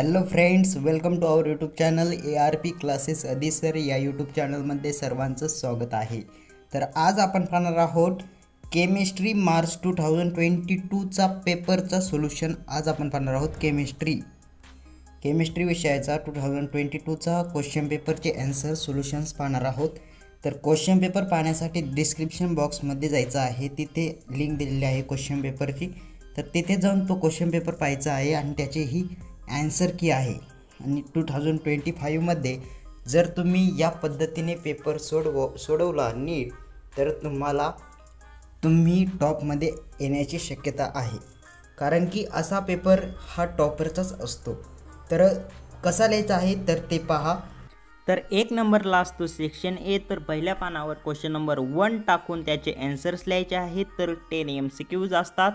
Hello friends, welcome to our YouTube channel ARP classes Adi sir. या YouTube चॅनलमध्ये सर्वांचं स्वागत आहे. तर आज आपण पाहणार आहोत केमिस्ट्री मार्च 2022चा पेपरचा सोल्युशन. आज आपण पाहणार आहोत केमिस्ट्री विषयाचा 2022चा क्वेश्चन पेपरचे आन्सर सोल्युशन्स पाहणार आहोत. तर क्वेश्चन पेपर पाहण्यासाठी डिस्क्रिप्शन बॉक्समध्ये जायचं आहे. तिथे लिंक दिलेली आहे क्वेश्चन पेपरची. तर तिथे जाऊन तो क्वेश्चन पेपर पाहायचा आहे आणि त्याची ही आन्सर की आहे. आणि 2025मध्ये जर तुम्ही या पद्धतीने पेपर सोडवला नीट, तर तुम्ही टॉपमध्ये येण्याची शक्यता आहे. कारण की असा पेपर हा टॉपरचाच असतो. तर कसा लिहायचा आहे तर ते पहा. तर 1 नंबरला असतो सेक्शन ए. तर पहिल्या पानावर क्वेश्चन नंबर 1 टाकून त्याचे आन्सर्स लिहायचे आहेत. तर 10 MCQs असतात.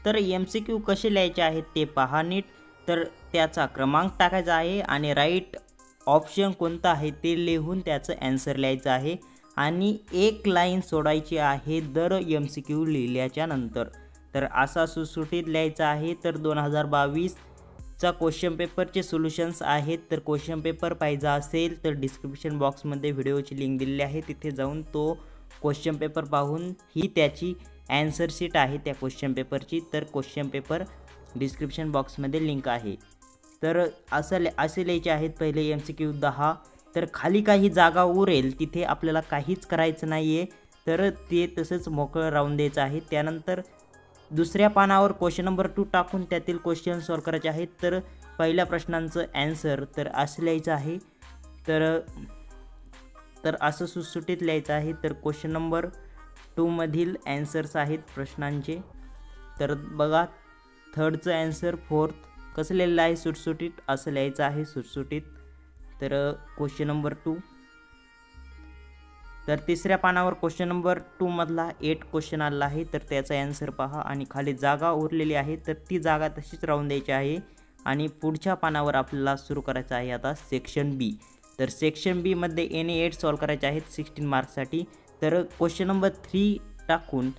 तर MCQ कसे लिहायचे आहेत ते पहा नीट. तर त्याचा क्रमांक टाकायचा आहे आणि राईट ऑप्शन कोणता आहे ते लिहून त्याचं आन्सर लिहायचं आहे आणि एक लाईन सोडायची आहे दर MCQ लिहिल्याच्या नंतर. तर असा सुटसुटीत लिहायचा आहे. तर 2022चा क्वेश्चन पेपरचे सोल्युशन्स आहेत. तर क्वेश्चन पेपर पाहिजे असेल तर डिस्क्रिप्शन बॉक्समध्ये व्हिडिओची लिंक दिलेली आहे. तिथे जाऊन तो क्वेश्चन पेपर पाहून ही त्याची आन्सर शीट आहे त्या क्वेश्चन पेपरची. तर क्वेश्चन पेपर डिस्क्रिप्शन बॉक्समध्ये लिंक आहे. तर असे लिहायचे आहेत. पहिले MCQ 10. तर खाली काही जागा उरेल तिथे आपल्याला काहीच करायचं नाही आहे. तर ते तसंच मोकळं राहून द्यायचं आहे. त्यानंतर दुसऱ्या पानावर क्वेश्चन नंबर 2 टाकून त्यातील क्वेश्चन सॉल्व करायचे आहेत. तर पहिल्या प्रश्नांचं आन्सर तर असं लिहायचं आहे. तर असं सुटसुटीत लिहायचं आहे. तर क्वेश्चन नंबर 2 मधील आन्सर्स आहेत प्रश्नांचे. तर बघा, थर्डचं आन्सर, फोर्थ कसं लिहिलेलं आहे सुटसुटीत असं लिहायचं आहे सुटसुटीत. तर क्वेश्चन नंबर 2. तर तिसऱ्या पानावर क्वेश्चन नंबर 2 मधला 8 क्वेश्चन आला आहे. तर त्याचा आन्सर पहा आणि खाली जागा उरलेली आहे तर ती जागा तशीच राहून द्यायची आहे. आणि पुढच्या पानावर आपल्याला सुरू करायचं आहे आता सेक्शन बी. तर सेक्शन बी मध्ये एनी 8 सॉल्व करायचे आहेत 16 मार्क्ससाठी. तर क्वेश्चन नंबर 3 टाकून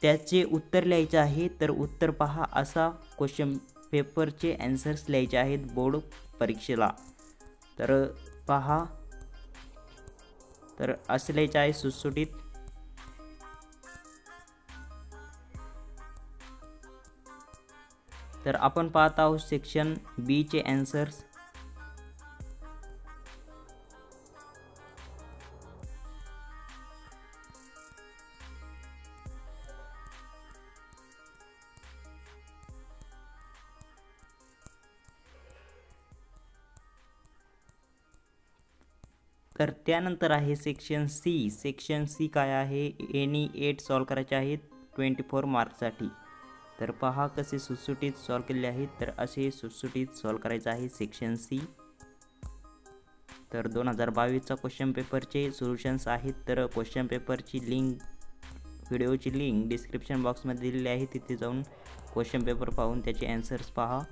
त्याचे उत्तर लिहायचे आहे. तर उत्तर पहा, असा क्वेश्चन पेपरचे आन्सर्स लिहायचे आहेत बोर्ड परीक्षेला. तर पहा, तर असं लिहायचं आहे सुटसुटीत. तर आपण पाहत आहोत सेक्शन बी चे आन्सर्स. तर त्यानंतर आहे सेक्शन सी. सेक्शन सी काय आहे, एनी 8 सॉल्व करायचे आहेत 24 मार्क्ससाठी. तर पहा कसे सुटसुटीत सॉल्व केले आहेत. तर असे सुटसुटीत सॉल्व करायचं आहे सेक्शन सी. तर 2022चा क्वेश्चन पेपरचे सोल्युशन्स आहेत. तर क्वेश्चन पेपरची लिंक, व्हिडिओची लिंक डिस्क्रिप्शन बॉक्समध्ये दिलेली आहे. तिथे जाऊन क्वेश्चन पेपर पाहून त्याचे आन्सर्स पहा.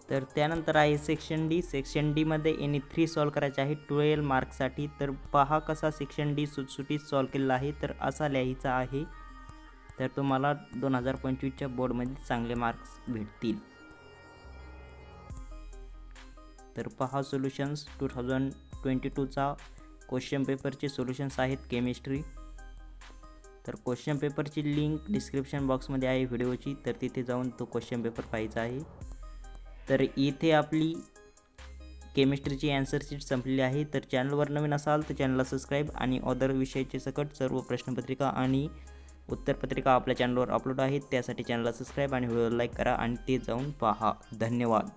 तर त्यानंतर आहे सेक्शन डी. सेक्शन डी मध्ये एनी 3 सॉल्व करायचे आहे 12 मार्क्ससाठी. तर पहा कसा सेक्शन डी सुटसुटीत सॉल्व केलेला आहे. तर असा लिहायचा आहे. तर तुम्हाला 2025च्या बोर्डमध्ये चांगले मार्क्स भेटतील. तर पहा सोल्युशन्स 2022चा क्वेश्चन पेपरचे सोल्युशन्स आहेत केमिस्ट्री. तर क्वेश्चन पेपरची लिंक डिस्क्रिप्शन बॉक्समध्ये आहे व्हिडिओची. तर तिथे जाऊन तो क्वेश्चन पेपर पाहायचा आहे. तर इथे आपली केमिस्ट्रीची आन्सर शीट संपलेली आहे. तर चॅनलवर नवीन असाल तर चॅनलला सबस्क्राईब आणि अदर विषयाचे सकट सर्व प्रश्नपत्रिका आणि उत्तरपत्रिका आपल्या चॅनलवर अपलोड आहेत. त्यासाठी चॅनलला सबस्क्राईब आणि व्हिडिओला लाईक करा आणि ते जाऊन पहा. धन्यवाद.